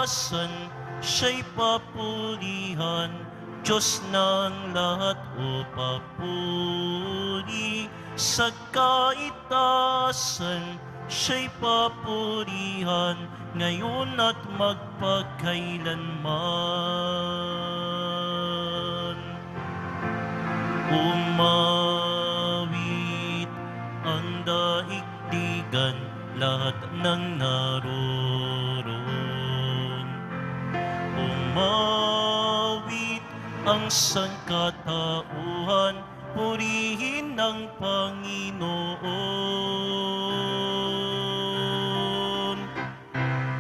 kaligtasan, siya'y papurihan, Diyos ng lahat o papuri. Sa kaitasan, siya'y papurihan, ngayon at magpakailanman. Umawit ang daigdigan, lahat ng naroon. Umawit ang sangkatauhan, purihin ng Panginoon.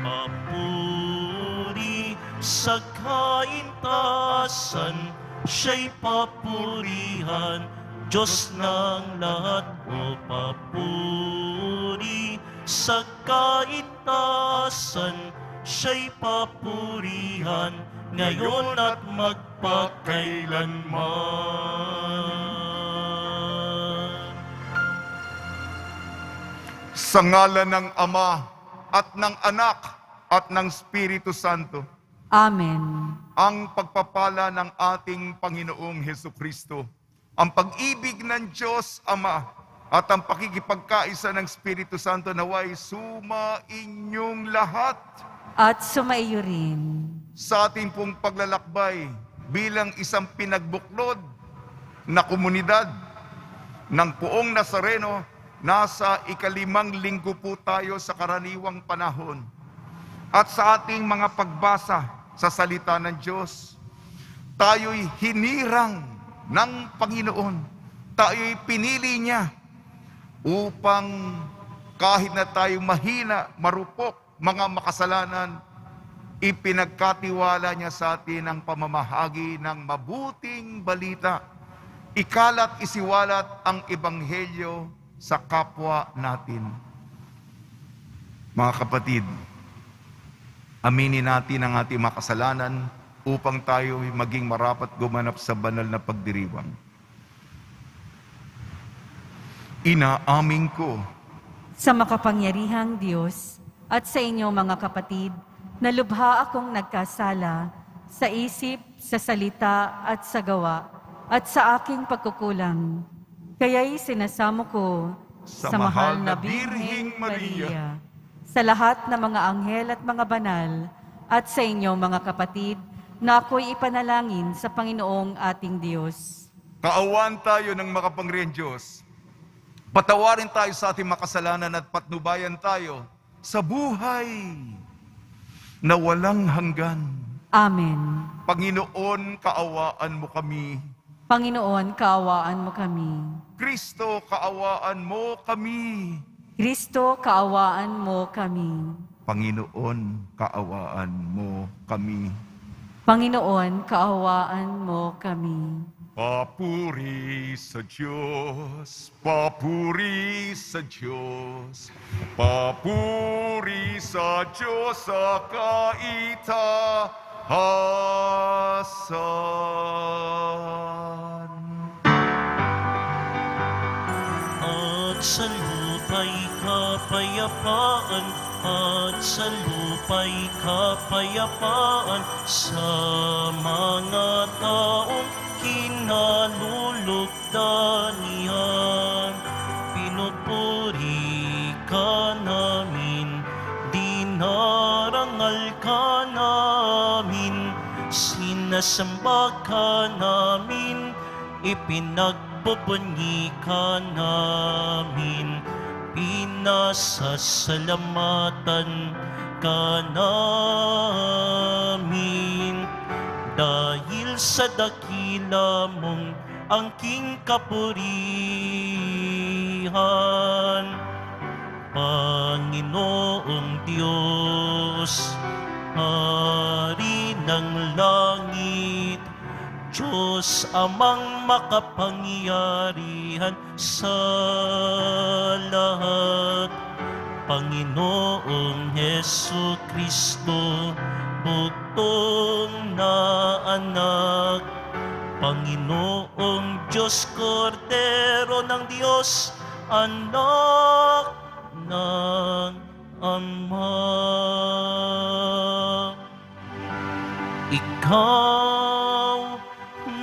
Papuri sa kaintasan, siya'y papurihan, Diyos ng lahat o papuri. Sa kaintasan, siya'y papurihan, ngayon at magpakailanman. Sa ngalan ng Ama at ng Anak at ng Espiritu Santo, Amen. ang pagpapala ng ating Panginoong Hesukristo, ang pag-ibig ng Diyos Ama, at ang pakikipagkaisa ng Espiritu Santo naway sumainyong lahat. At sumaiyo rin. Sa ating pong paglalakbay bilang isang pinagbuklod na komunidad ng Poong Nazareno, nasa ika-5 linggo po tayo sa karaniwang panahon. At sa ating mga pagbasa sa salita ng Diyos, tayo'y hinirang ng Panginoon. Tayo'y pinili niya upang kahit na tayo mahina, marupok, mga makasalanan, ipinagkatiwala niya sa atin ang pamamahagi ng mabuting balita. Ikalat, isiwalat ang ebanghelyo sa kapwa natin. Mga kapatid, aminin natin ang ating makasalanan upang tayo maging marapat gumanap sa banal na pagdiriwang. Inaamin ko Sa makapangyarihang Diyos at sa inyo mga kapatid, na lubha akong nagkasala sa isip, sa salita at sa gawa, at sa aking pagkukulang. Kaya'y sinasamo ko sa mahal na Birheng Maria, sa lahat ng mga anghel at mga banal, at sa inyo mga kapatid, na ako'y ipanalangin sa Panginoong ating Diyos. kaawaan tayo ng makapangyarihang Diyos. Patawarin tayo sa ating makasalanan at patnubayan tayo sa buhay na walang hanggan. Amen. Panginoon, kaawaan mo kami. Panginoon, kaawaan mo kami. Kristo, kaawaan mo kami. Kristo, kaawaan mo kami. Panginoon, kaawaan mo kami. Panginoon, kaawaan mo kami. Papuri sa Diyos, papuri sa Diyos, papuri sa Diyos sa kaitaasan. At sa lupa'y kapayapaan, at sa lupa'y kapayapaan, sa mga taong kinalulugdan niyan. Pinupuri ka namin, dinarangal ka namin, sinasamba ka namin, ipinagbubunyi ka namin, pinasasalamatan ka namin. Dahil sa dakila mong angking kapurihan, Panginoong Diyos, Hari ng langit, Diyos amang makapangyarihan sa lahat, Panginoong Hesukristo, bugtong na anak, Panginoong Diyos, Kordero ng Diyos, anak ng Ama. Ikaw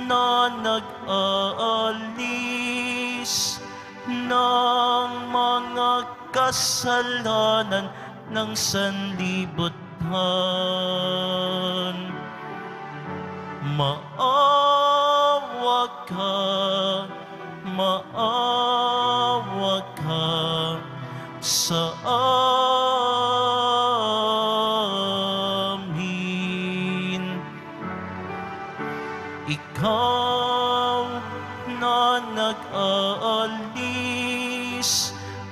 na nag-aalis ng mga kasalanan ng sanlibutan. Maawa ka sa amin. Ikaw na nag-aalis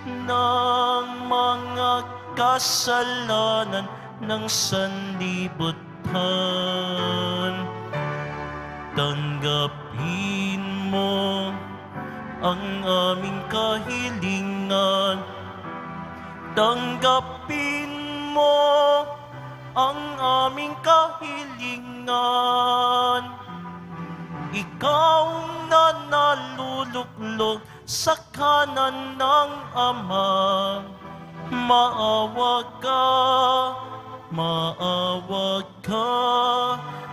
ng mga kasalanan ng sanlibutan. Tanggapin mo ang aming kahilingan. Tanggapin mo ang aming kahilingan. Ikaw na naluluklok sa kanan ng Ama, maawa ka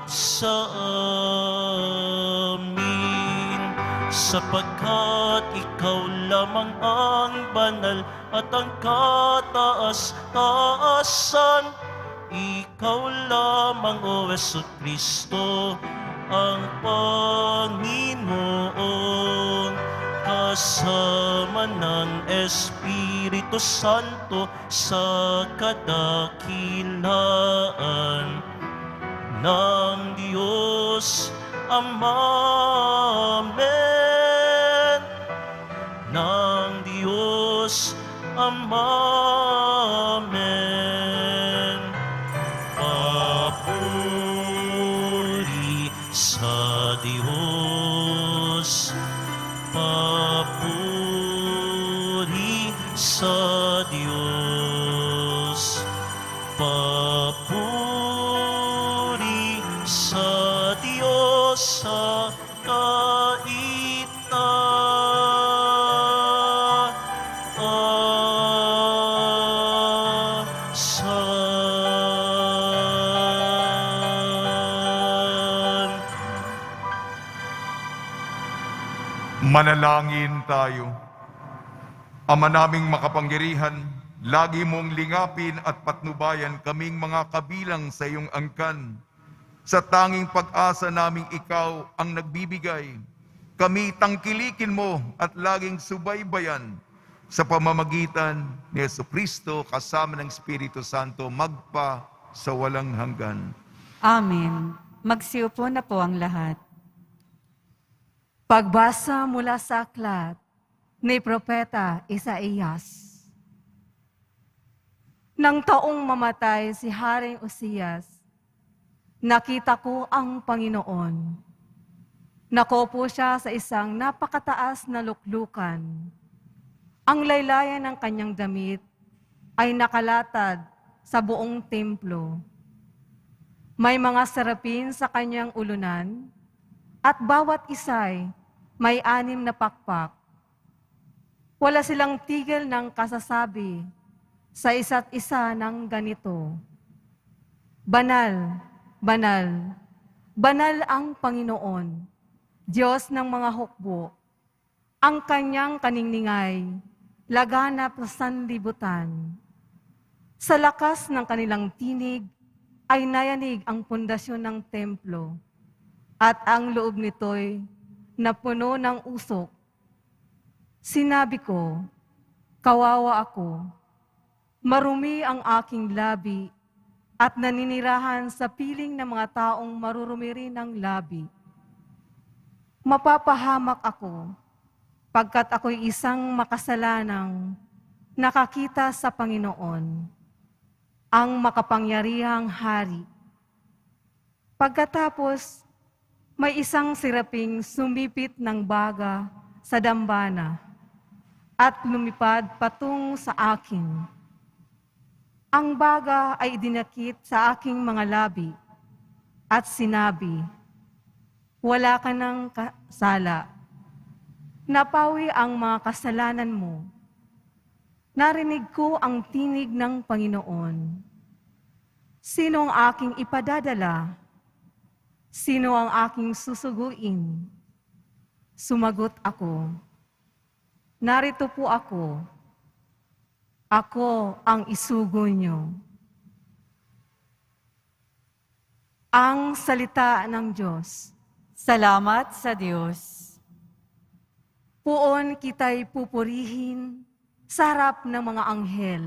sa amin, sapagkat ikaw lamang ang banal at ang kataas-taasan. Ikaw lamang, O Jesucristo, ang Panginoon, kasama ng Espiritu Santo sa kadakilaan ng Diyos Ama. Amen. Ng Diyos Ama. Amen. Papuri sa Diyos. Papuri sa Diyos. Papuri sa Diyos sa kaitaasan. Manalangin tayo. Ama naming makapangyarihan, lagi mong lingapin at patnubayan kaming mga kabilang sa iyong angkan. Sa tanging pag-asa naming ikaw ang nagbibigay, kami tangkilikin mo at laging subaybayan sa pamamagitan ni Jesucristo kasama ng Espiritu Santo magpa sa walang hanggan. Amen. Magsiupo na po ang lahat. Pagbasa mula sa aklat ni Propeta Isaías. Nang taong mamatay si Haring Uzias, nakita ko ang Panginoon. Nakaupo siya sa isang napakataas na luklukan. Ang laylayan ng kanyang damit ay nakalatad sa buong templo. May mga serapin sa kanyang ulunan, at bawat isa'y may 6 na pakpak. Wala silang tigil ng kasasabi sa isa't isa ng ganito: Banal, banal, banal ang Panginoon, Diyos ng mga hukbo. Ang kanyang kaniningay, laganap sa sanlibutan. Sa lakas ng kanilang tinig ay nayanig ang pundasyon ng templo, at ang loob nito'y napuno ng usok. Sinabi ko, kawawa ako, marumi ang aking labi at naninirahan sa piling ng mga taong marurumi rin ng labi. Mapapahamak ako, pagkat ako'y isang makasalanang nakakita sa Panginoon, ang makapangyarihang hari. Pagkatapos, may isang siraping sumipit ng baga sa dambana at lumipad patung sa akin. Ang baga ay dinakip sa aking mga labi at sinabi, wala ka ng sala. Napawi ang mga kasalanan mo. Narinig ko ang tinig ng Panginoon. Sinong aking ipadadala? Sino ang aking susuguin? Sumagot ako, narito po ako. Ako ang isugo niyo. Ang salita ng Diyos. Salamat sa Diyos. Puon kita'y pupurihin sa harap ng mga anghel.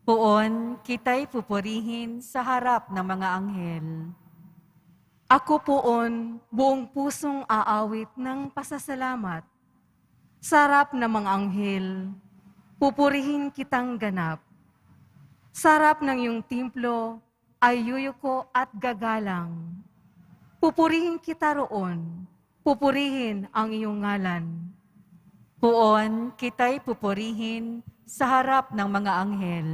Puon kita'y pupurihin sa harap ng mga anghel. Ako poon, buong pusong aawit ng pasasalamat. Sa harap ng mga anghel, pupurihin kitang ganap. Sa harap ng iyong templo, ay yuyuko at gagalang. Pupurihin kita roon, pupurihin ang iyong ngalan. Puon kita'y pupurihin sa harap ng mga anghel.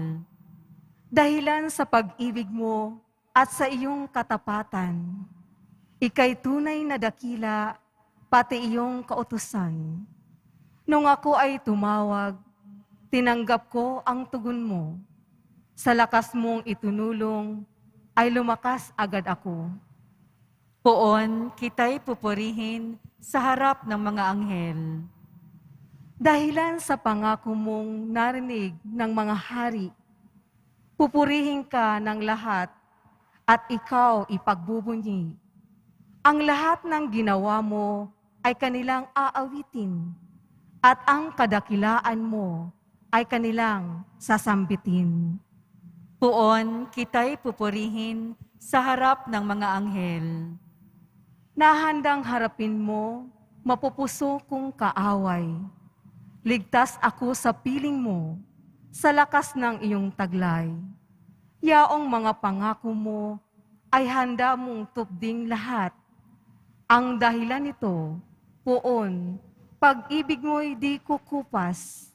Dahilan sa pag-ibig mo at sa iyong katapatan, ika'y tunay na dakila, pati iyong kautusan. Nung ako ay tumawag, tinanggap ko ang tugon mo. Sa lakas mong itunulong, ay lumakas agad ako. Puon kita'y pupurihin sa harap ng mga anghel. Dahilan sa pangako mong narinig ng mga hari, pupurihin ka ng lahat at ikaw ipagbubunyi. Ang lahat ng ginawa mo ay kanilang aawitin at ang kadakilaan mo ay kanilang sasambitin. Puon kita'y pupurihin sa harap ng mga anghel. Nahandang harapin mo, mapupuso kong kaaway. Ligtas ako sa piling mo, sa lakas ng iyong taglay. Yaong mga pangako mo ay handa mong tupding lahat. Ang dahilan nito, poon, pag-ibig mo'y di kukupas,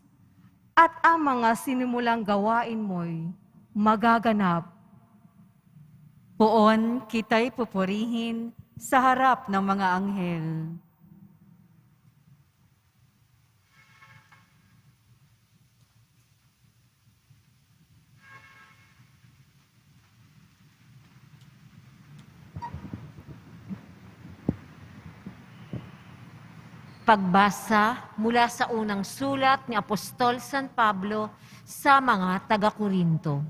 at ang mga sinimulang gawain mo'y magaganap. Puon kita'y pupurihin sa harap ng mga anghel. Pagbasa mula sa unang sulat ni Apostol San Pablo sa mga taga-Korinto.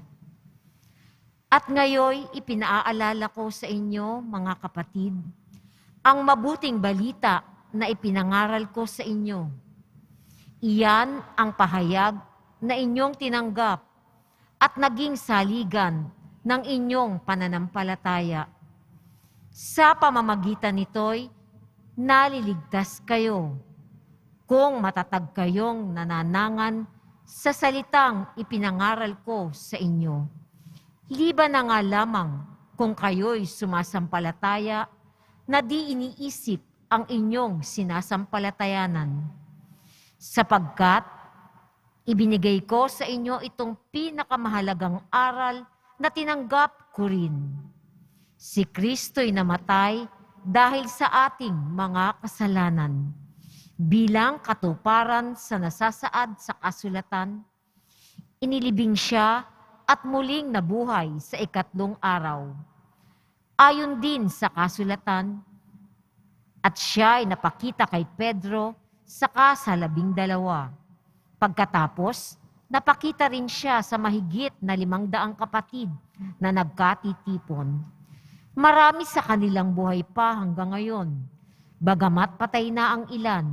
At ngayoy ipinaalala ko sa inyo, mga kapatid, ang mabuting balita na ipinangaral ko sa inyo. Iyan ang pahayag na inyong tinanggap at naging saligan ng inyong pananampalataya. Sa pamamagitan nito'y naliligtas kayo kung matatag kayong nananangan sa salitang ipinangaral ko sa inyo. Liban na nga lamang kung kayo'y sumasampalataya na di iniisip ang inyong sinasampalatayanan. Sapagkat ibinigay ko sa inyo itong pinakamahalagang aral na tinanggap ko rin. Si Kristo'y namatay dahil sa ating mga kasalanan. Bilang katuparan sa nasasaad sa kasulatan, inilibing siya at muling nabuhay sa ikatlong araw. Ayon din sa kasulatan, at siya ay napakita kay Pedro saka sa 12. Pagkatapos, napakita rin siya sa mahigit na 500 kapatid na nagkatitipon. Marami sa kanilang buhay pa hanggang ngayon, bagamat patay na ang ilan.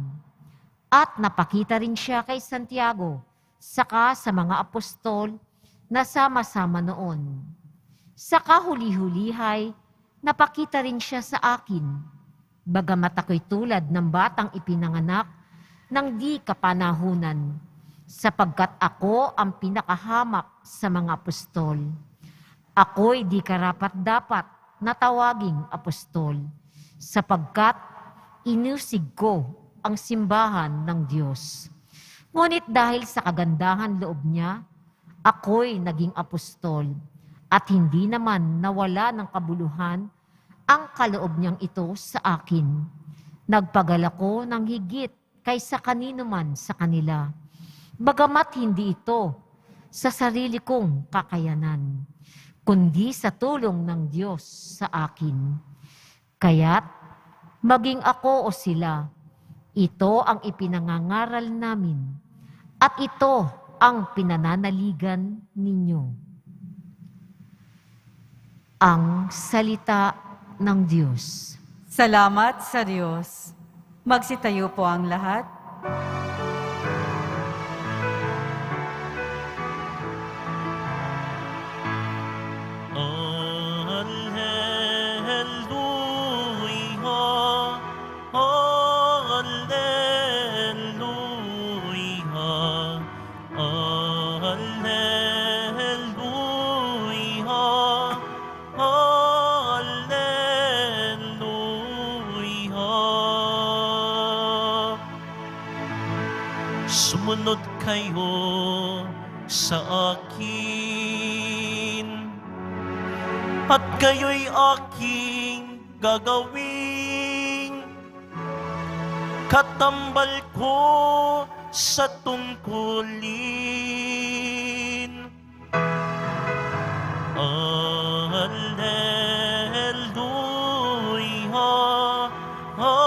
At napakita rin siya kay Santiago, saka sa mga apostol na sama-sama noon. Sa kahuli-hulihay, napakita rin siya sa akin, bagamat ako'y tulad ng batang ipinanganak ng di kapanahunan, sapagkat ako ang pinakahamak sa mga apostol. Ako'y di karapat-dapat na tawaging apostol, sapagkat inusig ko ang simbahan ng Diyos. Ngunit dahil sa kagandahan loob niya, ako'y naging apostol, at hindi naman nawala ng kabuluhan ang kaloob niyang ito sa akin. Nagpadala ko ng higit kaysa kanino man sa kanila, bagamat hindi ito sa sarili kong kakayanan, kundi sa tulong ng Diyos sa akin. Kaya't maging ako o sila, ito ang ipinangangaral namin at ito ang pinananaligan ninyo. Ang salita ng Diyos. Salamat sa Diyos. Magsitayo po ang lahat. Alleluia, Alleluia, Alleluia, Alleluia. Sumunod kayo sa akin, at kayo'y aking gagawing katambal ko sa tungkulin. Alleluia, Alleluia, Alleluia, Alleluia.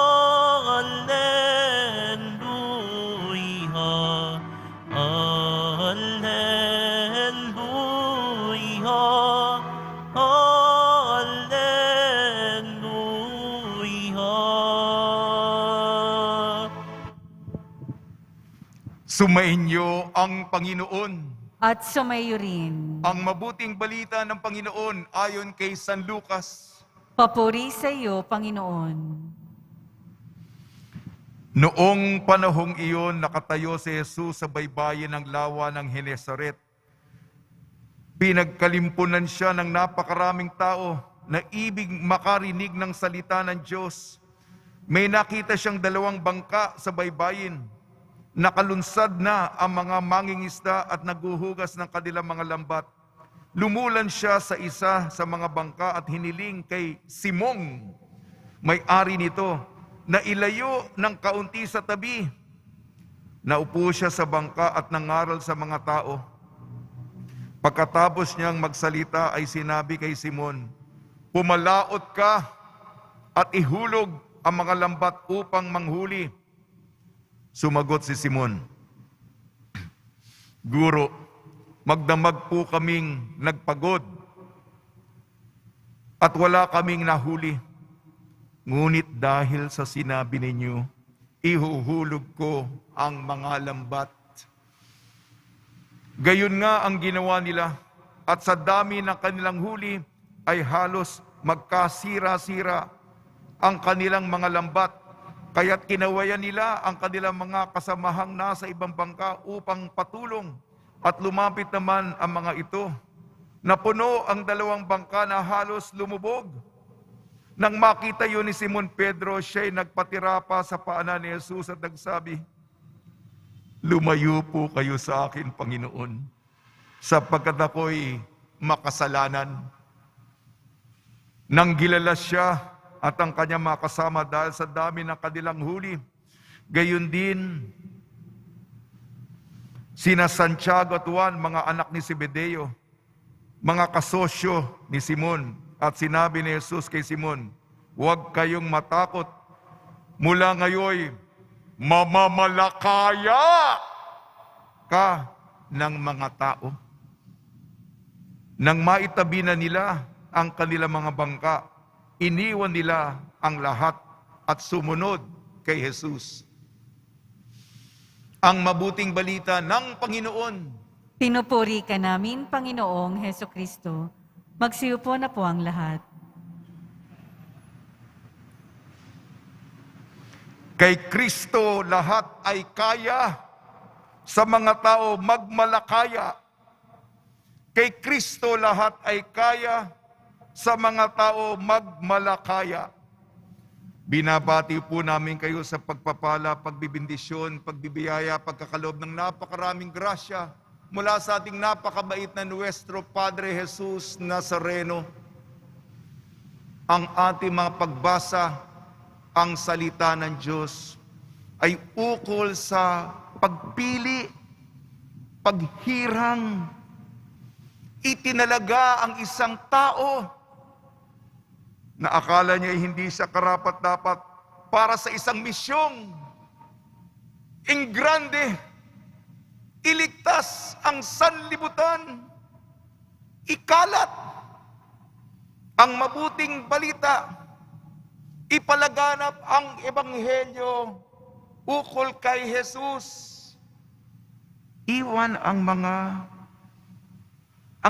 Sumainyo ang Panginoon. At sumayo rin. Ang mabuting balita ng Panginoon ayon kay San Lucas. Papuri sa iyo, Panginoon. Noong panahong iyon, nakatayo si Jesus sa baybayin ng lawa ng Genesaret. Pinagkalimpunan siya ng napakaraming tao na ibig makarinig ng salita ng Diyos. May nakita siyang 2 bangka sa baybayin. Nakalunsad na ang mga mangingisda at naguhugas ng kanilang mga lambat. Lumulan siya sa isa sa mga bangka at hiniling kay Simong, may-ari nito, na ilayo ng kaunti sa tabi. Naupo siya sa bangka at nangaral sa mga tao. Pagkatapos niyang magsalita ay sinabi kay Simon, "Pumalaot ka at ihulog ang mga lambat upang manghuli." Sumagot si Simon, "Guro, magdamag po kaming nagpagod at wala kaming nahuli. Ngunit dahil sa sinabi ninyo, ihuhulog ko ang mga lambat." Gayon nga ang ginawa nila, at sa dami ng kanilang huli ay halos magkasira-sira ang kanilang mga lambat. Kaya't kinawayan nila ang kanilang mga kasamahang nasa ibang bangka upang patulong, at lumapit naman ang mga ito. Napuno ang 2 bangka na halos lumubog. Nang makita yun ni Simon Pedro, siya'y nagpatira pa sa paanan ni Jesus at nagsabi, "Lumayo po kayo sa akin, Panginoon, sapagkat ako'y makasalanan." Nang gilalas siya at ang kanyang mga kasama dahil sa dami ng kanilang huli, gayon din sina Santiago at Juan, mga anak ni Zebedeo, mga kasosyo ni Simon. At sinabi ni Jesus kay Simon, "Huwag kayong matakot. Mula ngayon, mamamalakaya ka ng mga tao." Nang maitabi na nila ang kanilang mga bangka, iniwan nila ang lahat at sumunod kay Jesus. Ang mabuting balita ng Panginoon. Pinupuri ka namin, Panginoong Hesukristo. Magsiupo na po ang lahat. Kay Kristo lahat ay kaya, sa mga tao magmalakaya. Kay Kristo lahat ay kaya, sa mga tao magmalakaya. Binabati po namin kayo sa pagpapala, pagbibindisyon, pagbibiyaya, pagkakalob ng napakaraming grasya mula sa ating napakabait na Nuestro Padre Jesus Nazareno. Ang ating mga pagbasa, ang salita ng Diyos, ay ukol sa pagpili, paghirang. Itinalaga ang isang tao na akala niya hindi siya karapat-dapat para sa isang misyong ingrande, iligtas ang sanlibutan, ikalat ang mabuting balita, ipalaganap ang ebanghelyo ukol kay Jesus. Iwan ang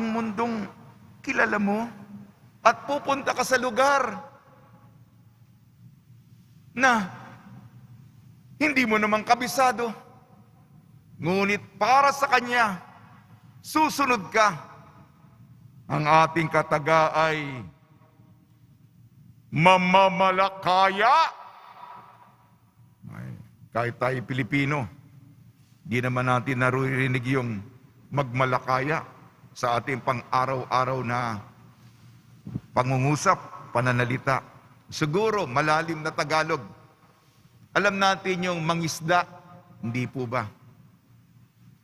mundong kilala mo at pupunta ka sa lugar na hindi mo naman kabisado. Ngunit para sa Kanya, susunod ka. Ang ating kataga ay mamamalakaya. Kahit tayo Pilipino, di naman natin naririnig yung magmalakaya sa ating pang-araw-araw na pangungusap, pananalita. Siguro, malalim na Tagalog. Alam natin yung mangisda, hindi po ba?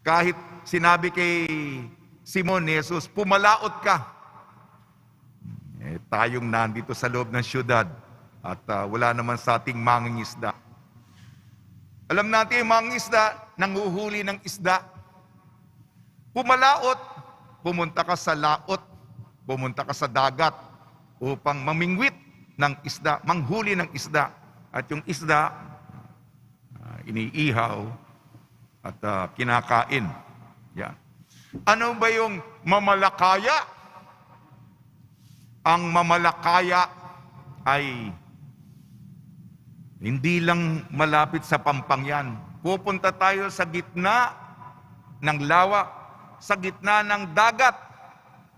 Kahit sinabi kay Simon ni Jesus, pumalaot ka. Tayong nandito sa loob ng syudad at wala naman sa ating mangingisda. Alam natin yung mangingisda, nanguhuli ng isda. Pumalaot, pumunta ka sa laot, pumunta ka sa dagat upang mamingwit ng isda, manghuli ng isda. At yung isda, iniihaw at kinakain. Yan. Ano ba yung mamalakaya? Ang mamalakaya ay hindi lang malapit sa Pampangyan. Pupunta tayo sa gitna ng lawa, sa gitna ng dagat,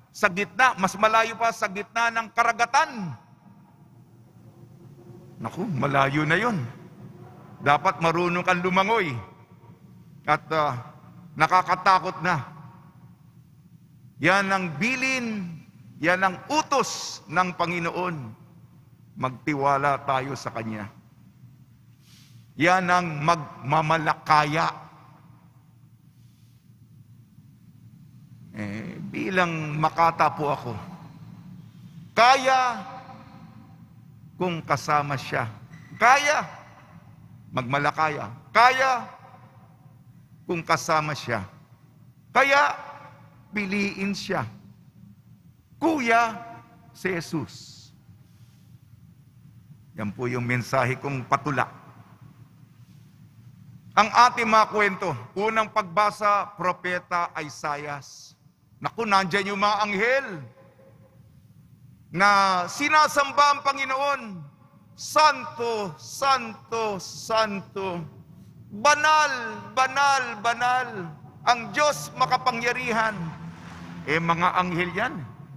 sa gitna, mas malayo pa, sa gitna ng karagatan. Naku, malayo na yon. Dapat marunong kang lumangoy. At nakakatakot na. Yan ang bilin, yan ang utos ng Panginoon. Magtiwala tayo sa Kanya. Yan ang magmamalakaya. Bilang Makata po ako, kaya kung kasama siya. Kaya magmalakaya. Kaya kung kasama siya. Kaya piliin siya. Kuya, si Jesus. Yan po yung mensahe kong patula. Ang ating mga kwento, unang pagbasa, Propeta Isaias. Naku, nandyan yung mga anghel na sinasamba ang Panginoon. Santo, Santo, Santo. Banal, banal, banal. Ang Diyos makapangyarihan. Mga anghel yan,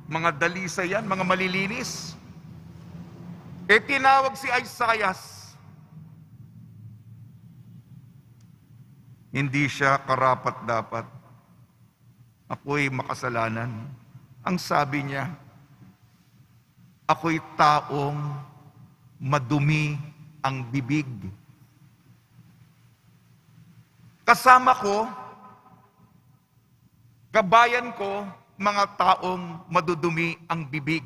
mga dalisa yan, mga malilinis. Tinawag si Isaias. Hindi siya karapat-dapat. Ako'y makasalanan. Ang sabi niya, ako'y taong madumi ang bibig. Kasama ko, kabayan ko, mga taong madudumi ang bibig.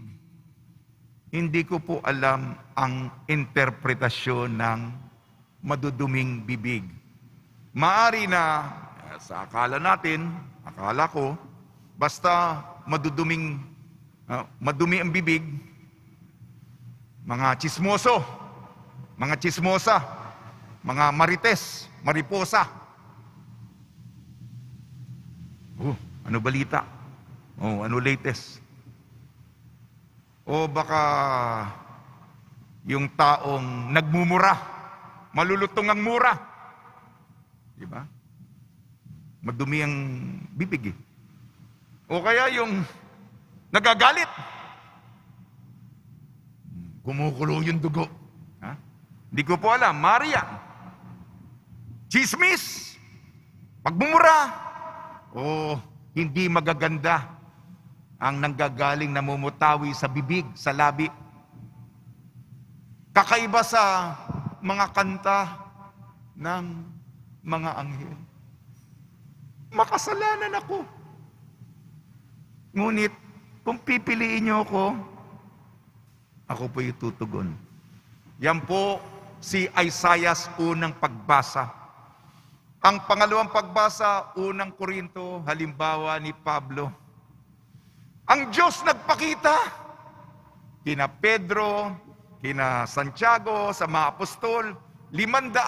Hindi ko po alam ang interpretasyon ng maduduming bibig. Maari na, sa akala natin, akala ko, basta madumi ang bibig, mga chismoso, mga chismosa, mga marites, mariposa. Ano balita? Ano latest? O baka yung taong nagmumura, malulutong ang mura. Diba? Madumi ang bibig. O kaya yung nagagalit. Kumukulo yung dugo. Hindi ko po alam. Maria. Chismis. Pagmumura. O hindi magaganda ang nanggagaling namumutawi sa bibig, sa labi. Kakaiba sa mga kanta ng mga anghel. Makasalanan ako. Ngunit, kung pipiliin niyo ako, ako po yung tutugon. Yan po si Isaiah unang pagbasa. Ang pangalawang pagbasa, unang Korinto, halimbawa ni Pablo. Ang Diyos nagpakita kina Pedro, kina Santiago, sa mga apostol, 500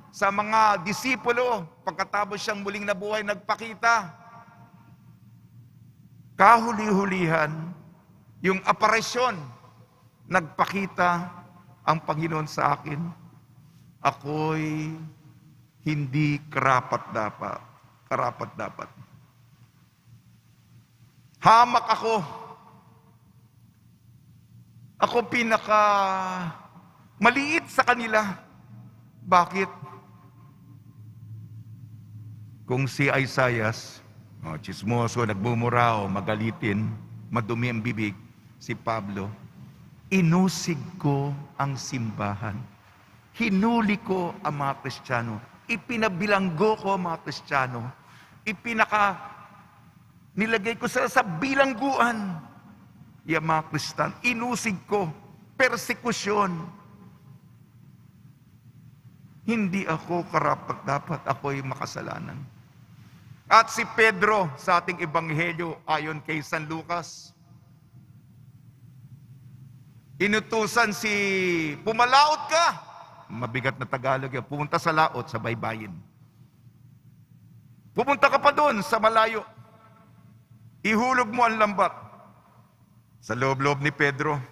sa mga disipulo, pagkatapos siyang muling nabuhay, nagpakita. Kahuli-hulihan, yung aparisyon, nagpakita ang Panginoon sa akin. Ako'y hindi karapat-dapat. Karapat-dapat. Hamak ako. Ako pinaka maliit sa kanila. Bakit? Kung si Isaiah, chismoso, nagmumura o magalitin, madumi ang bibig, si Pablo, inusig ko ang simbahan. Hinuli ko ang mga Kristiyano. Ipinabilanggo ko ang mga Kristiyano. Nilagay ko sila sa bilangguan. Yung mga Kristiyano, inusig ko. Persekusyon. Hindi ako karapat-dapat, ako'y makasalanan. At si Pedro sa ating ebanghelyo ayon kay San Lucas, inutusan si pumalaot ka. Mabigat na Tagalog yan. Pumunta sa laot, sa baybayin. Pumunta ka pa doon sa malayo. Ihulog mo ang lambat. Sa loob-loob ni Pedro,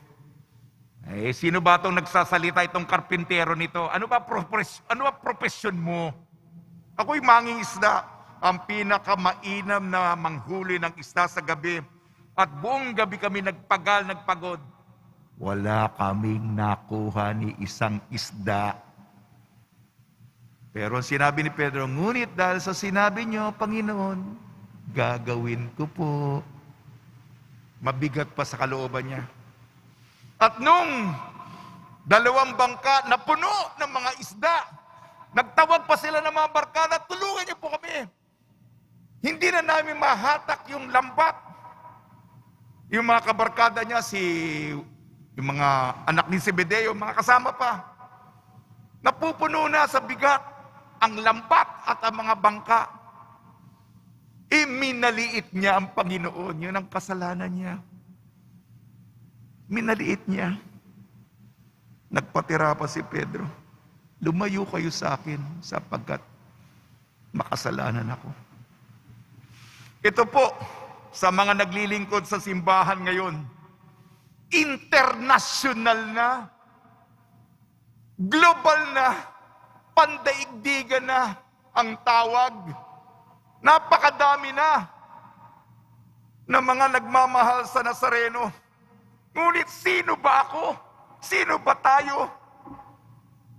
sino ba itong nagsasalita, itong karpintero nito? Ano ba profesyon mo? Ako'y mangingisda. Ang pinakamainam na manghuli ng isda sa gabi. At buong gabi kami nagpagod. Wala kaming nakuha ni isang isda. Pero sinabi ni Pedro, ngunit dahil sa sinabi niyo, Panginoon, gagawin ko po. Mabigat pa sa kalooban niya. At nung 2 bangka na puno ng mga isda, nagtawag pa sila ng mga barkada, tulungan niyo po kami. Hindi na namin mahatak yung lambat. Yung mga kabarkada niya, yung mga anak ni Zebedeo, mga kasama pa, napupuno na sa bigat ang lambat at ang mga bangka. Minaliit niya ang Panginoon. Yun ang kasalanan niya. Minaliit niya. Nagpatira pa si Pedro. Lumayo kayo sa akin sapagkat makasalanan ako. Ito po, sa mga naglilingkod sa simbahan ngayon, international na, global na, pandaigdigan na ang tawag. Napakadami na ng mga nagmamahal sa Nazareno. Ngunit sino ba ako? Sino ba tayo?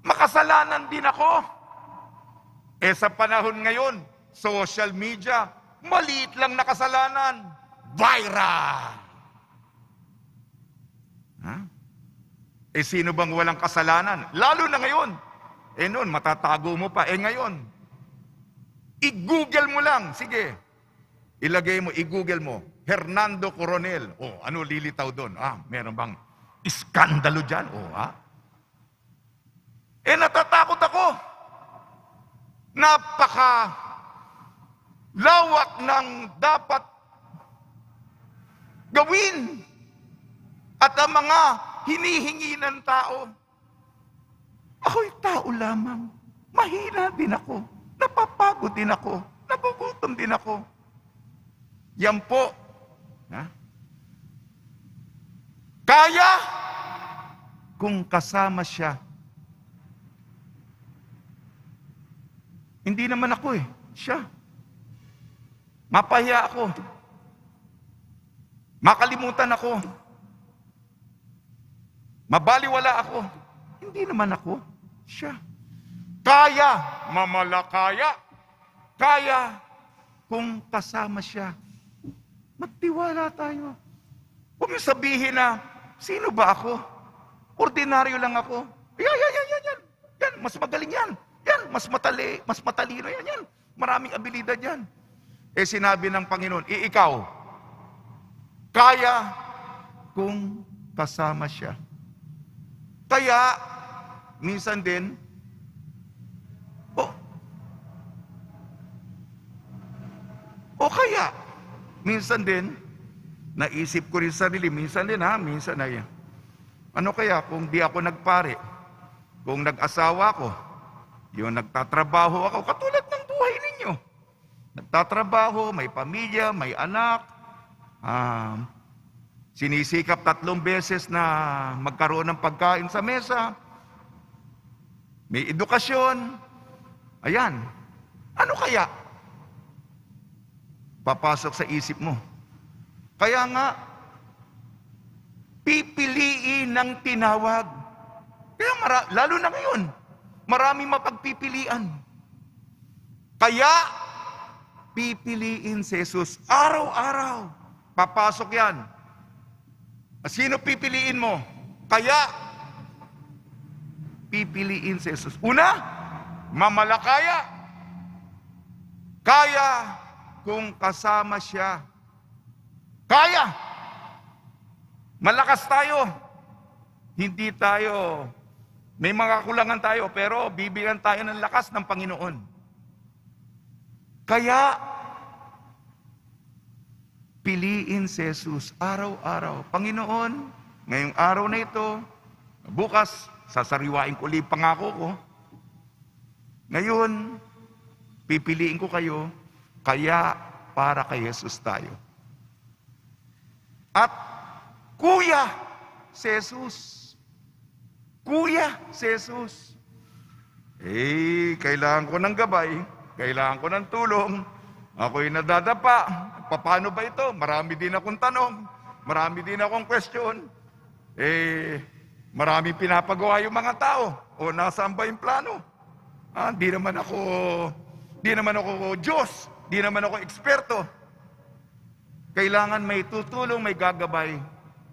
Makasalanan din ako. Sa panahon ngayon, social media, maliit lang na kasalanan, viral. Sino bang walang kasalanan? Lalo na ngayon. Noon, matatago mo pa. Ngayon, i-google mo lang. Sige. Ilagay mo, i-google mo. Hernando Coronel. Ano lilitaw doon? Meron bang iskandalo dyan? Natatakot ako. Lawak ng dapat gawin. At ang mga hinihingi ng tao. Ako'y tao lamang. Mahina din ako. Napapagod din ako. Nagugutom din ako. Yan po. Kaya kung kasama siya. Hindi naman ako siya. Mapahiya ako. Makalimutan ako. Mabaliwala ako. Hindi naman ako. Siya. Kaya, mamalakaya. Kaya, kung kasama siya. Magtiwala tayo. Huwag niyo sabihin na, sino ba ako? Ordinaryo lang ako. Yan. Mas magaling yan. Yan, mas matalino yan. Maraming abilidad yan. Sinabi ng Panginoon, ikaw, kaya kung kasama siya. Kaya, minsan din, o kaya, minsan din, naisip ko rin sarili, minsan din minsan ay, ano kaya kung di ako nagpare, kung nag-asawa ko, yung nagtatrabaho ako, katulad ng buhay ninyo. Nagtatrabaho, may pamilya, may anak, sinisikap 3 beses na magkaroon ng pagkain sa mesa, may edukasyon, ayan, ano kaya? Papasok sa isip mo. Kaya nga, pipiliin ng tinawag. Kaya lalo na ngayon, maraming mapagpipilian. Kaya, pipiliin si Jesus. Araw-araw, papasok yan. Sino pipiliin mo? Kaya, pipiliin si Jesus. Una, mamalakaya. Kaya, kung kasama siya. Kaya! Malakas tayo. Hindi tayo, may mga kakulangan tayo, pero bibigyan tayo ng lakas ng Panginoon. Kaya, piliin si Jesus araw-araw. Panginoon, ngayong araw na ito, bukas, sasariwain ko ulit pangako ko. Ngayon, pipiliin ko kayo, kaya para kay Jesus tayo. At Kuya si Jesus. Kuya si Jesus. Kailangan ko ng gabay, kailangan ko ng tulong, ako'y nadadapa. Paano ba ito? Marami din akong tanong, marami din akong question. Marami pinapagawa yung mga tao. O nasaan ba yung plano? Di naman ako Diyos. Di naman ako eksperto. Kailangan may tutulong, may gagabay.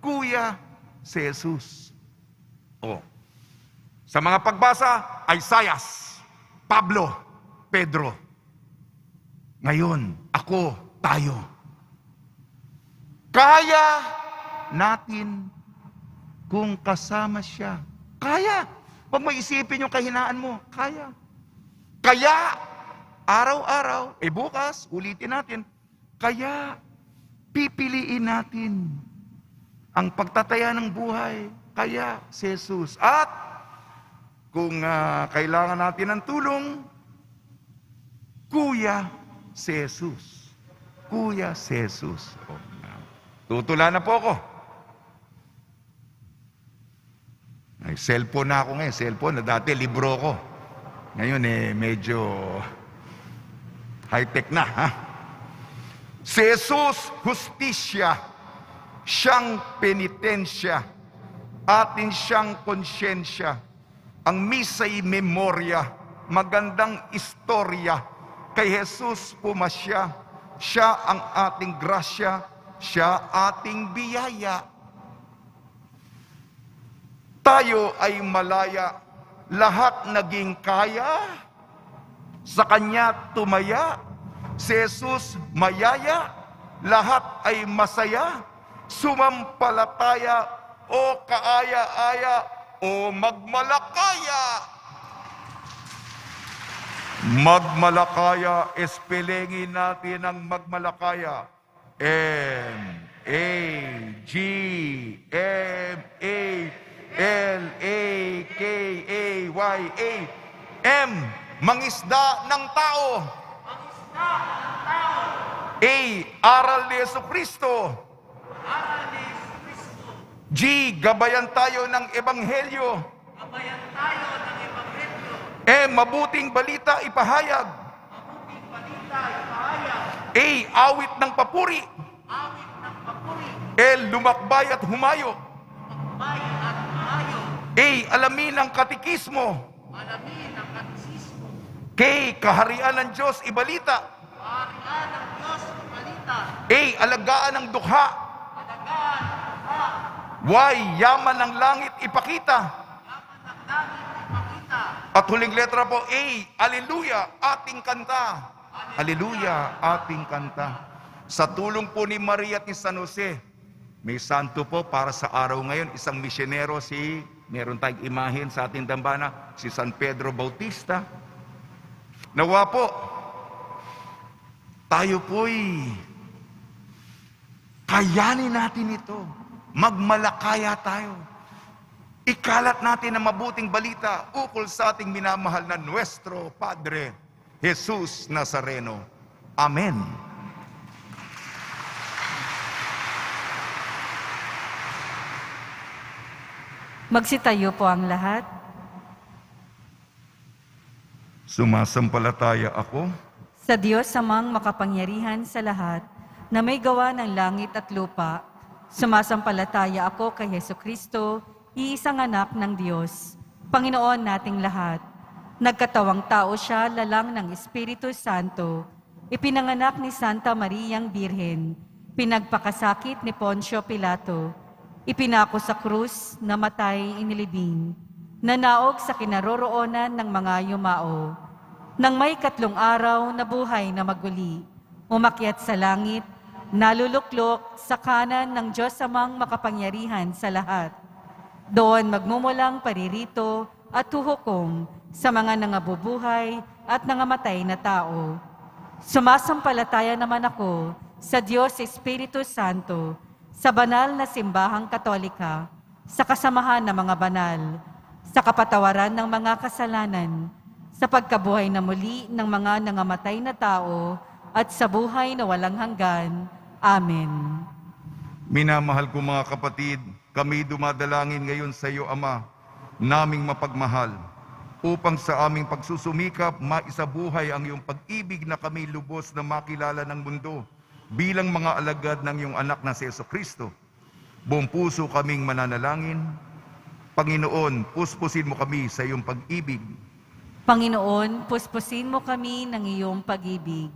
Kuya si Jesus. Sa mga pagbasa, Isaiah, Pablo, Pedro. Ngayon, ako, tayo. Kaya natin kung kasama siya. Kaya. Huwag mo isipin yung kahinaan mo. Kaya. Kaya, araw-araw, bukas, ulitin natin, kaya pipiliin natin ang pagtataya ng buhay, kaya si Jesus. At kung kailangan natin ng tulong, Kuya si Jesus. Kuya si Jesus. Tutula na po ako. Ay, cellphone na ako ngayon. Cellphone na dati libro ko. Ngayon medyo high-tech na, Si Jesus, hustisya, siyang penitensya, atin siyang konsyensya. Ang misa'y memorya, magandang istorya. Kay Jesus pumasya, siya ang ating grasya, siya ating biyaya. Tayo ay malaya, lahat naging kaya, sa Kanya tumaya. Si Jesus mayaya, lahat ay masaya, sumampalataya, o kaaya-aya, o magmalakaya. Magmalakaya, espelengin natin ang magmalakaya. M-A-G-M-A-L-A-K-A-Y-A. M, mangisda ng tao. A, aral ni Jesucristo. G, gabayan tayo ng Ebanghelyo. M, mabuting balita ipahayag. A, awit ng papuri. L, lumakbay at humayo. A, alamin ang katikismo. K, kaharian ng Diyos ibalita. A, alagaan ng dukha. Y, yaman ng langit ipakita. At huling letra po, A, Alleluia, ating kanta. Alleluia, ating kanta. Sa tulong po ni Maria at ni San Jose, May santo po para sa araw ngayon, isang misyonero meron tayong imahen sa ating dambana, si San Pedro Bautista. Nawa po, tayo po'y kayanin natin ito. Magmalakaya tayo. Ikalat natin ang mabuting balita ukol sa ating minamahal na Nuestro Padre, Jesus Nazareno. Amen. Magsitayo po ang lahat. Sumasampalataya ako Sa Diyos amang makapangyarihan sa lahat, na may gawa ng langit at lupa, sumasampalataya ako kay Hesu Kristo, iisang anak ng Diyos, Panginoon nating lahat. Nagkatawang tao siya, lalang ng Espiritu Santo, ipinanganak ni Santa Mariang Birhen, pinagpakasakit ni Poncio Pilato, ipinako sa krus, namatay, inilibing, nanaog sa kinaroroonan ng mga yumao. Nang may 3 araw na buhay na maguli, umakyat sa langit, naluluklok sa kanan ng Diyos amang makapangyarihan sa lahat. Doon magmumulang paririto at huhukom sa mga nangabubuhay at nangamatay na tao. Sumasampalataya naman ako sa Diyos Espiritu Santo, sa banal na simbahang katolika, sa kasamahan ng mga banal, sa kapatawaran ng mga kasalanan, sa pagkabuhay na muli ng mga nangamatay na tao, at sa buhay na walang hanggan. Amen. Minamahal ko mga kapatid, kami dumadalangin ngayon sa iyo, Ama, naming mapagmahal, upang sa aming pagsusumikap, maisabuhay ang iyong pag-ibig na kami lubos na makilala ng mundo bilang mga alagad ng iyong anak na si Jesucristo. Buong puso kaming mananalangin. Panginoon, puspusin mo kami sa iyong pag-ibig. Panginoon, puspusin mo kami ng iyong pag-ibig.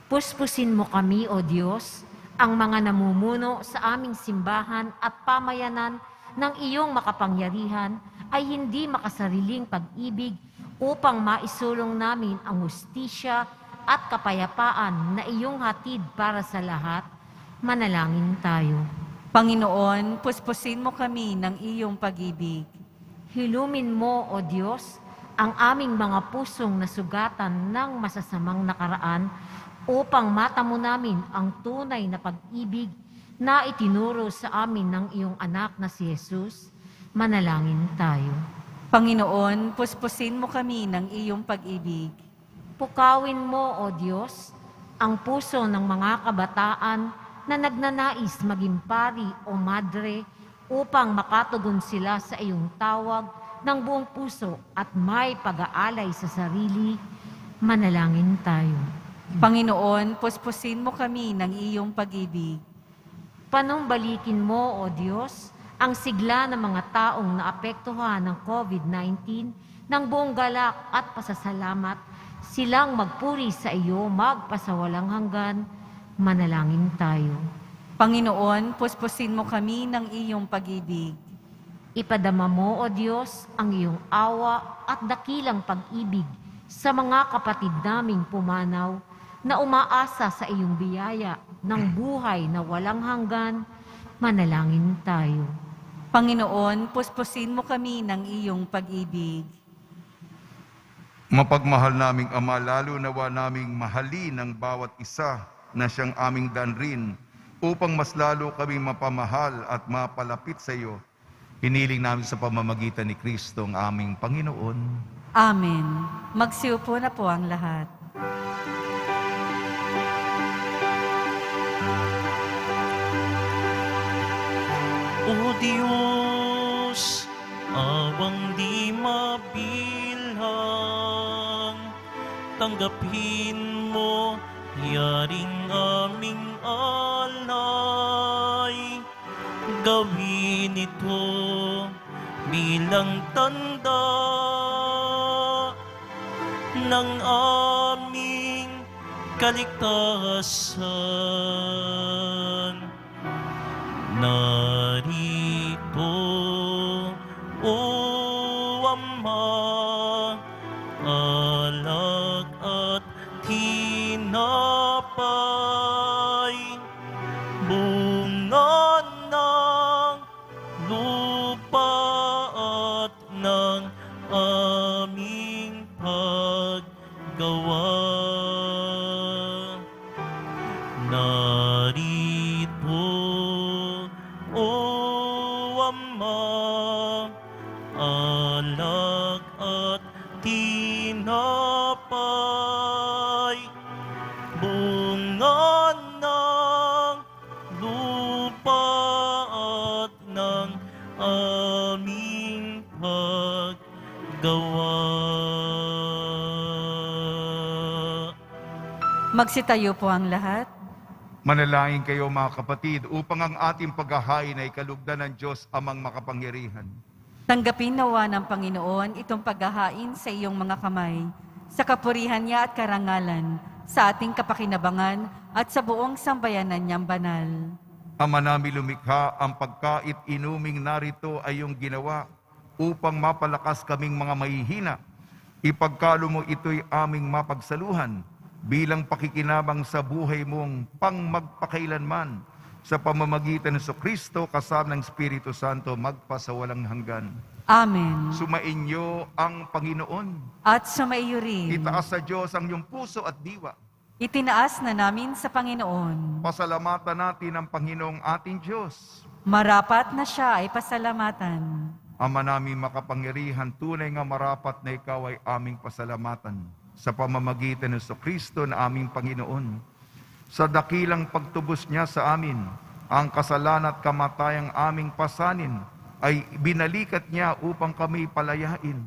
Puspusin mo kami, O Diyos, ang mga namumuno sa aming simbahan at pamayanan ng iyong makapangyarihan ay hindi makasariling pag-ibig upang maisulong namin ang hustisya at kapayapaan na iyong hatid para sa lahat. Manalangin tayo. Panginoon, puspusin mo kami ng iyong pag-ibig. Hilumin mo, O Diyos, ang aming mga pusong nasugatan ng masasamang nakaraan upang matamo namin ang tunay na pag-ibig na itinuro sa amin ng iyong anak na si Jesus. Manalangin tayo. Panginoon, puspusin mo kami ng iyong pag-ibig. Pukawin mo, O Diyos, ang puso ng mga kabataan na nagnanais maging pari o madre upang makatugon sila sa iyong tawag ng buong puso at may pag-aalay sa sarili. Manalangin tayo. Panginoon, puspusin mo kami ng iyong pag-ibig. Panumbalikin mo, O Diyos, ang sigla ng mga taong naapektuhan ng COVID-19 ng buong galak at pasasalamat. Silang magpuri sa iyo, magpasawalang hanggan. Manalangin tayo. Panginoon, puspusin mo kami ng iyong pag-ibig. Ipadama mo, O Diyos, ang iyong awa at dakilang pag-ibig sa mga kapatid naming pumanaw na umaasa sa iyong biyaya ng buhay na walang hanggan. Manalangin tayo. Panginoon, puspusin mo kami ng iyong pag-ibig. Mapagmahal naming Ama, lalo nawa naming mahalin ang bawat isa na siyang aming danrin upang mas lalo kami mapamahal at mapalapit sa iyo. Hiniling namin sa pamamagitan ni Kristo ang aming Panginoon. Amen. Magsiupo na po ang lahat. O Diyos, awang di mabilhang, tanggapin mo yaring aming alay. Gawin ito bilang tanda ng aming kaligtasan. Narito, O Ama, alak at tinapay, bunga gawa. Narito, O Ama, alak at tinapay, bunga ng lupa at ng aming paggawa. Magsitayo po ang lahat. Manalangin kayo mga kapatid upang ang ating paghahain ay kalugdan ng Diyos amang makapangyarihan. Tanggapin nawa ng Panginoon itong paghahain sa iyong mga kamay, sa kapurihan niya at karangalan, sa ating kapakinabangan at sa buong sambayanan niyang banal. Ama namin lumikha, ang pagkait inuming narito ay iyong ginawa upang mapalakas kaming mga mahihina. Ipagkalo mo ito'y aming mapagsaluhan bilang pakikinabang sa buhay mong pangmagpakailanman sa pamamagitan ng Kristo kasama ng Espiritu Santo magpasawalang hanggan. Amen. Sumainyo ang Panginoon. At sumaiyo rin. Itaas sa Diyos ang iyong puso at diwa. Itinaas na namin sa Panginoon. Pasalamatan natin ang Panginoong ating Diyos. Marapat na siya ay pasalamatan. Ama namin makapangyarihan, tunay nga marapat na ikaw ay aming pasalamatan sa pamamagitan ng Kristo na aming Panginoon. Sa dakilang pagtubos niya sa amin, ang kasalanan at kamatayang aming pasanin ay binalikat niya upang kami palayain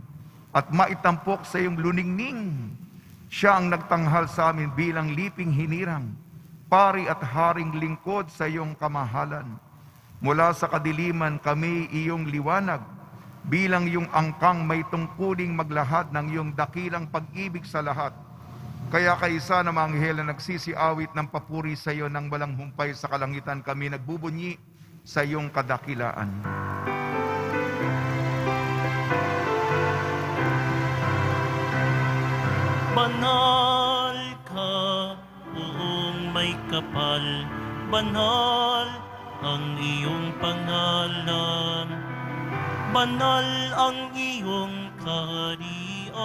at maitampok sa iyong luningning. Siya ang nagtanghal sa amin bilang liping hinirang, pari at haring lingkod sa iyong kamahalan. Mula sa kadiliman kami iyong liwanag, bilang iyong angkang may tungkuling maglahad ng iyong dakilang pag-ibig sa lahat. Kaya kaisa na mga anghel na nagsisiawit ng papuri sa iyo ng walang humpay sa kalangitan, kami nagbubunyi sa iyong kadakilaan. Banal ka, buong may kapal, banal ang iyong pangalan, banal ang iyong kaharian,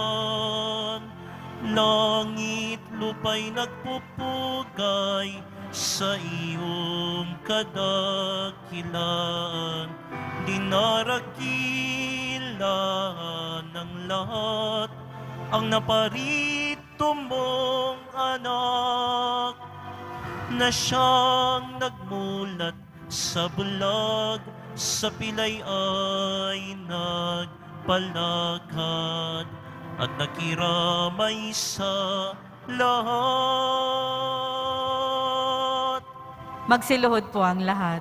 langit lupa'y nagpupugay sa iyong kadakilaan, dinarakilan ng lahat ang naparito mong anak, na siyang nagmulat sa bulag, sa pilay ay nagpalakad, at nakiramay sa lahat. Magsiluhod po ang lahat.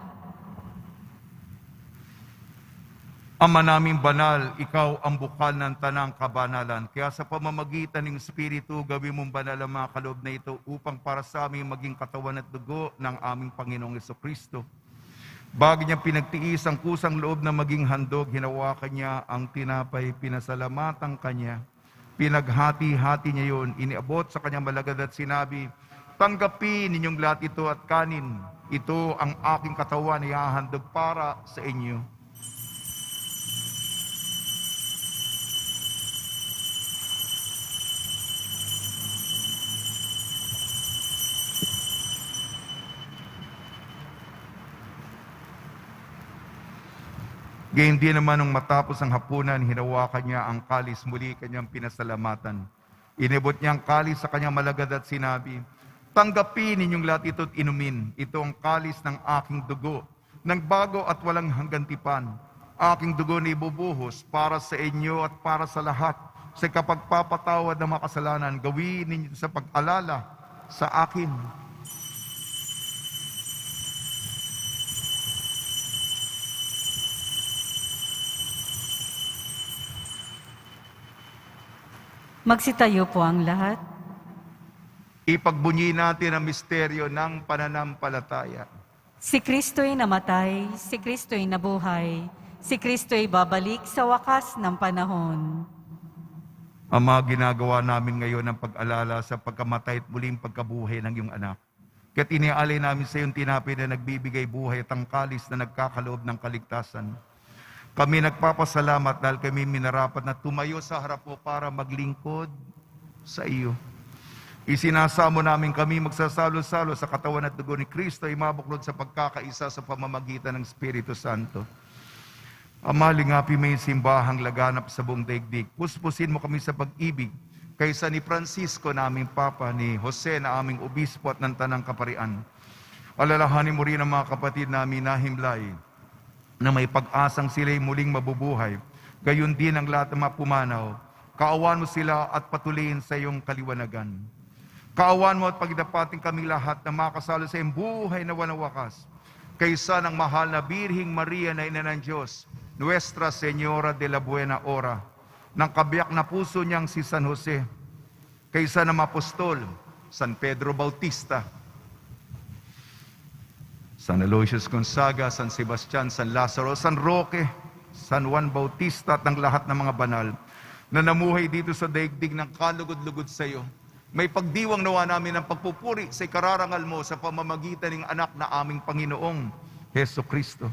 Ama naming banal, ikaw ang bukal ng tanang kabanalan. Kaya sa pamamagitan ng Espiritu, gawin mong banal ang mga kaloob na ito upang para sa aming maging katawan at dugo ng aming Panginoong Jesucristo. Bago niya pinagtiis ang kusang loob na maging handog, hinawakan niya ang tinapay, pinasalamatan kanya. Pinaghati-hati niya yun, iniabot sa kanyang malagad at sinabi, tanggapin ninyong lahat ito at kanin. Ito ang aking katawan na ihahandog para sa inyo. Gayun din naman nung matapos ang hapunan, hinawakan niya ang kalis, muli kanyang pinasalamatan. Inibot niya ang kalis sa kanyang malagad at sinabi, tanggapin ninyong lahat ito at inumin. Ito ang kalis ng aking dugo, ng bago at walang hanggang tipan. Aking dugo na ibubuhos para sa inyo at para sa lahat. Sa kapagpapatawad ng mga kasalanan, gawin ninyo sa pag-alala sa akin. Magsitayo po ang lahat. Ipagbunyi natin ang misteryo ng pananampalataya. Si Kristo'y namatay, si Kristo'y nabuhay, si Kristo'y babalik sa wakas ng panahon. Ama, ginagawa namin ngayon ang pag-alala sa pagkamatay at muling pagkabuhay ng iyong anak. Kaya't inialay namin sa iyong tinapay na nagbibigay buhay at ang kalis na nagkakaloob ng kaligtasan. Kami nagpapasalamat dahil kami minarapat na tumayo sa harap mo para maglingkod sa iyo. Isinasamo namin kami magsasalo-salo sa katawan at dugo ni Kristo ay mabuklod sa pagkakaisa sa pamamagitan ng Espiritu Santo. Ama, lingapi may simbahang laganap sa buong daigdig. Puspusin mo kami sa pag-ibig kaysa ni Francisco na aming Papa, ni Jose na aming Obispo at ng Tanang Kaparian. Alalahanin mo rin ang mga kapatid namin na himlay na may pag-asang sila'y muling mabubuhay. Gayon din ang lahat ng mga pumanaw. Kaawan mo sila at patuloyin sa iyong kaliwanagan. Kaawan mo at pagdapating kaming lahat na makasalo sa iyong buhay na walang wakas. Kaysa ng mahal na Birhing Maria na Ina ng Diyos, Nuestra Señora de la Buena Hora, ng kabiyak na puso niyang si San Jose, kaysa ng apostol, San Pedro Bautista, San Aloysius Gonzaga, San Sebastian, San Lazaro, San Roque, San Juan Bautista at ng lahat ng mga banal na namuhay dito sa daigdig ng kalugod-lugod sa iyo. May pagdiwang nawa namin ng pagpupuri sa ikararangal mo sa pamamagitan ng anak na aming Panginoong Heso Kristo.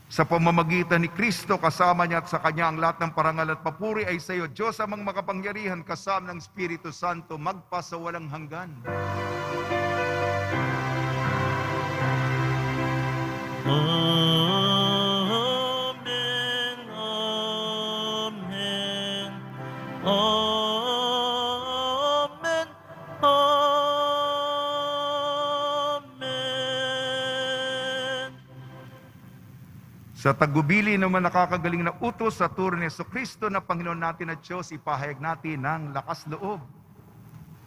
Sa pamamagitan ni Kristo, kasama niya at sa Kanya ang lahat ng parangal at papuri ay sa iyo, Diyos amang makapangyarihan, kasama ng Espiritu Santo, magpasawalang hanggan. Amen, amen, amen, amen. Sa tagubili naman nakakagaling na utos sa turo ni Jesucristo na Panginoon natin at Diyos, ipahayag natin ng lakas loob.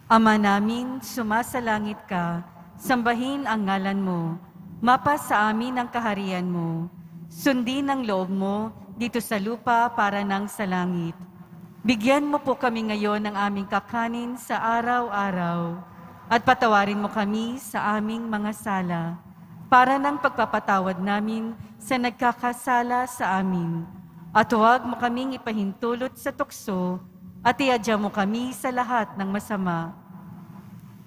Ama namin, sumasalangit ka, sambahin ang ngalan mo, mapa sa amin ang kaharian mo, sundin ang loob mo dito sa lupa para nang sa langit. Bigyan mo po kami ngayon ng aming kakanin sa araw-araw, at patawarin mo kami sa aming mga sala, para ng pagpapatawad namin sa nagkakasala sa amin. At huwag mo kaming ipahintulot sa tukso, at iadya mo kami sa lahat ng masama.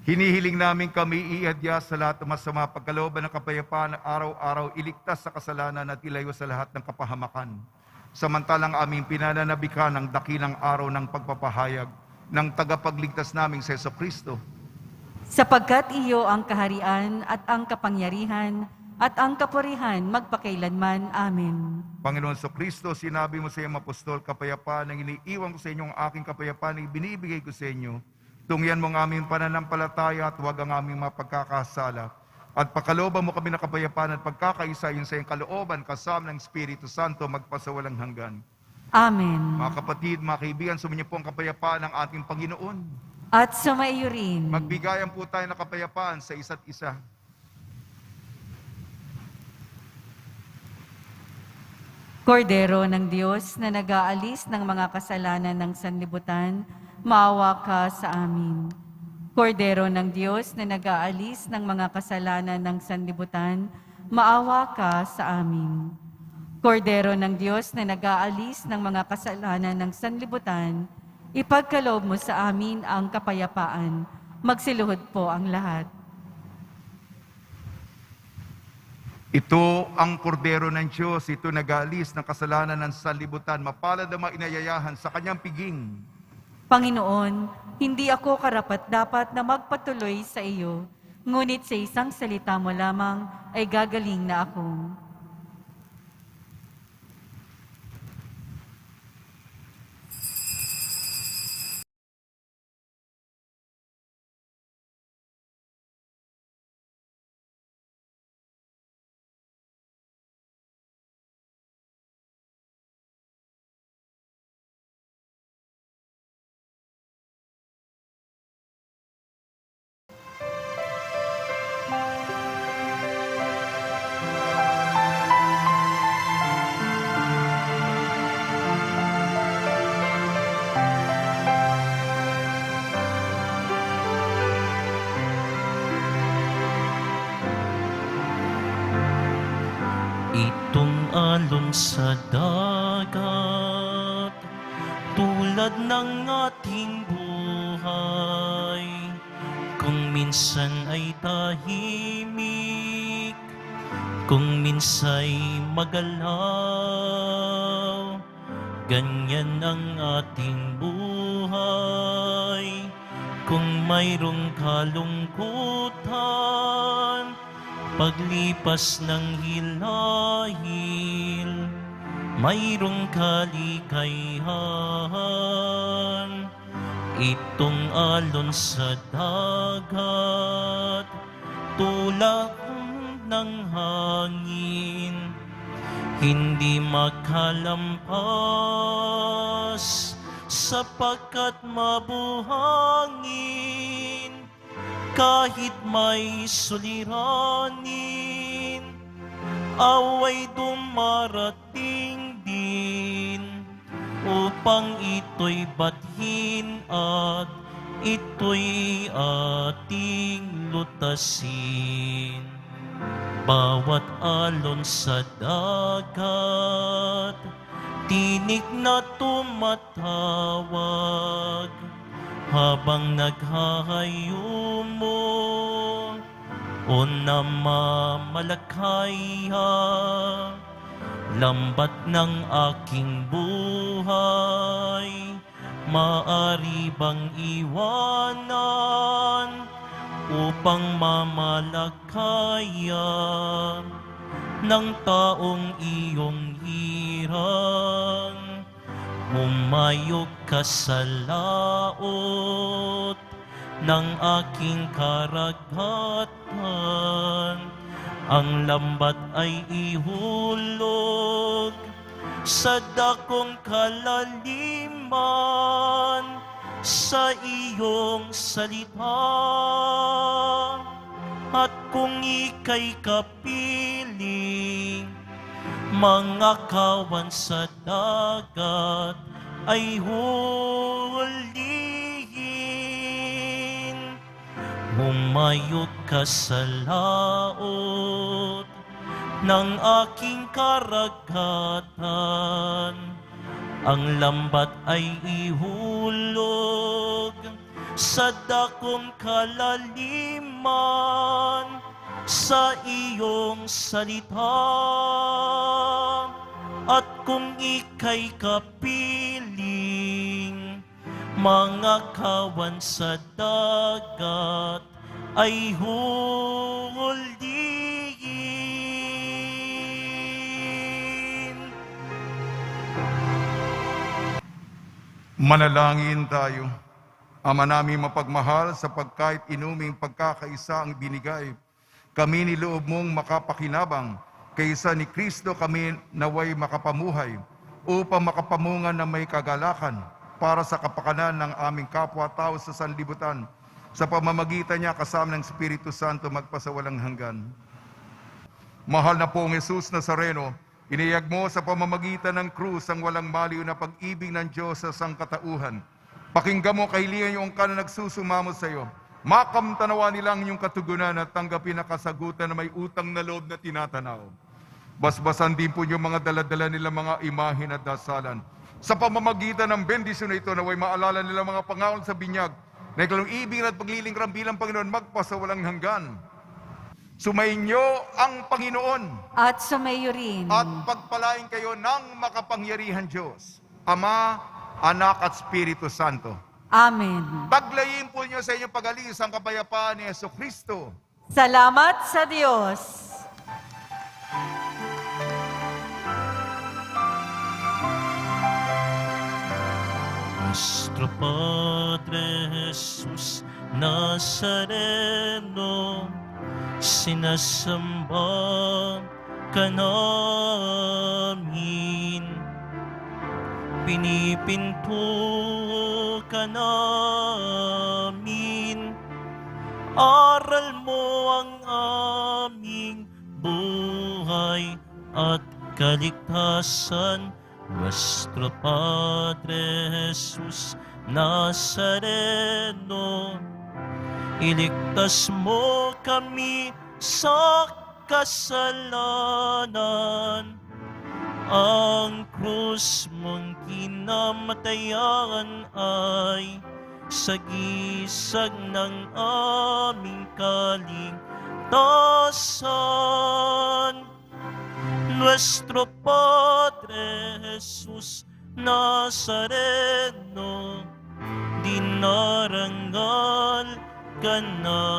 Hinihiling namin kami iadya sa lahat ng masama, pagkalooban ng kapayapaan na araw-araw iligtas sa kasalanan at ilayo sa lahat ng kapahamakan. Samantalang aming pinananabikan ang dakilang araw ng pagpapahayag ng tagapagligtas naming sa Jesucristo. Sapagkat iyo ang kaharian at ang kapangyarihan at ang kapurihan magpakailanman. Amen. Panginoon Jesucristo, sinabi mo sa iyong apostol, kapayapaan ang iniiwan ko sa inyo, ang aking kapayapaan ang binibigay ko sa inyo. Tungyan mo ang aming pananampalataya at huwag ang aming mapagkakasala. At pakalooban mo kami na kapayapaan at pagkakaisa yun sa iyong kalooban kasama ng Espiritu Santo magpasawalang hanggan. Amen. Mga kapatid, mga kaibigan, sumainyo po ang kapayapaan ng ating Panginoon. At sumaiyo rin. Magbigayan po tayo ng kapayapaan sa isa't isa. Kordero ng Diyos na nag-aalis ng mga kasalanan ng sanlibutan, maawa ka sa amin. Kordero ng Diyos na nag-aalis ng mga kasalanan ng sanlibutan, maawa ka sa amin. Kordero ng Diyos na nag-aalis ng mga kasalanan ng sanlibutan, ipagkaloob mo sa amin ang kapayapaan. Magsiluhod po ang lahat. Ito ang kordero ng Diyos, ito nag-aalis ng kasalanan ng sanlibutan, mapalad ang mga inayayahan sa kanyang piging. Panginoon, hindi ako karapat-dapat na magpatuloy sa iyo, ngunit sa isang salita mo lamang ay gagaling na ako. Itong alon sa dagat, tulad ng ating buhay. Kung minsan ay tahimik, kung minsa'y magalaw, ganyan ang ating buhay. Kung mayroong kalungkutan, paglipas ng hilahil, mayroong kalikayahan. Itong alon sa dagat, tulak ng hangin, hindi makalampas sapagkat mabuhangin. Kahit may suliranin, away dumarating din upang ito'y bathin at ito'y ating lutasin. Bawat alon sa dagat, tinig na tumatawag, habang naghahayumo o namamalakaya. Lambat ng aking buhay, maaari bang iwanan upang mamalakaya ng taong iyong hirang? Humayog ka sa laot ng aking karagatan, ang lambat ay ihulog sa dakong kalaliman sa iyong salita. At kung ika'y kapiling, mga kawan sa dagat ay hulihin. Humayog ka sa laot ng aking karagatan, ang lambat ay ihulog sa dakong kalaliman sa iyong salita. At kung ika'y kapiling, mga kawan sa dagat ay hulihin. Manalangin tayo. Ama namin mapagmahal, sa pagkait inuming pagkakaisa ang binigay, kami niloob mong makapakinabang, kaysa ni Kristo kami naway makapamuhay, upang makapamungan na may kagalakan para sa kapakanan ng aming kapwa-tao sa sanlibutan, sa pamamagitan niya kasama ng Espiritu Santo magpasawalang hanggan. Mahal na pong Jesus Nazareno, iniyag mo sa pamamagitan ng krus ang walang maliw na pag-ibig ng Diyos sa sangkatauhan. Pakinggan mo kahilingan yung na nagsusumamo sa iyo. Makamtanawa nilang yung katugunan at tanggapin na kasagutan na may utang na loob na tinatanaw. Basbasan din po yung mga daladala nila mga imahin at dasalan. Sa pamamagitan ng bendisyon na ito, naway maalala nila mga pangakon sa binyag, na ikalong ibig at paglilingkram bilang Panginoon magpasawalang hanggan. Sumainyo ang Panginoon At sumayo rin. at pagpalain kayo ng makapangyarihan Diyos, Ama, Anak at Espiritu Santo. Amen. Paglayin po niyo sa inyong pag-alis ang kapayapaan ni Jesucristo. Salamat sa Diyos. Nuestro Padre Jesus Nazareno, sinasamba ka namin, pinipinto ka namin, aral mo ang aming buhay at kaligtasan. Nuestro Padre Jesus Nazareno, iligtas mo kami sa kasalanan. Ang krus mong kinamatayan ay sagisag ng aming kaligtasan. Nuestro Padre Jesus Nazareno, dinarangal ka namin.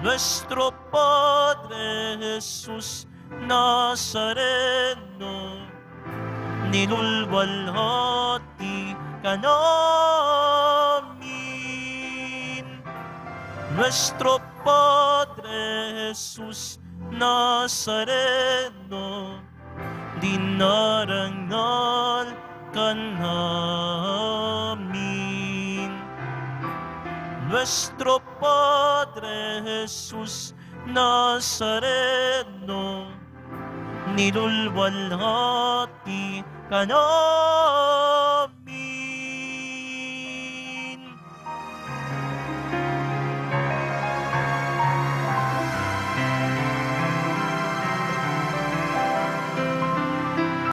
Nuestro Padre Jesus Nazareno, nilulwalhati ka namin. Nuestro Padre Jesus Nazareno, dinarangal ka namin. Nuestro Padre Jesus Nazareno, nilulwalhati ka namin.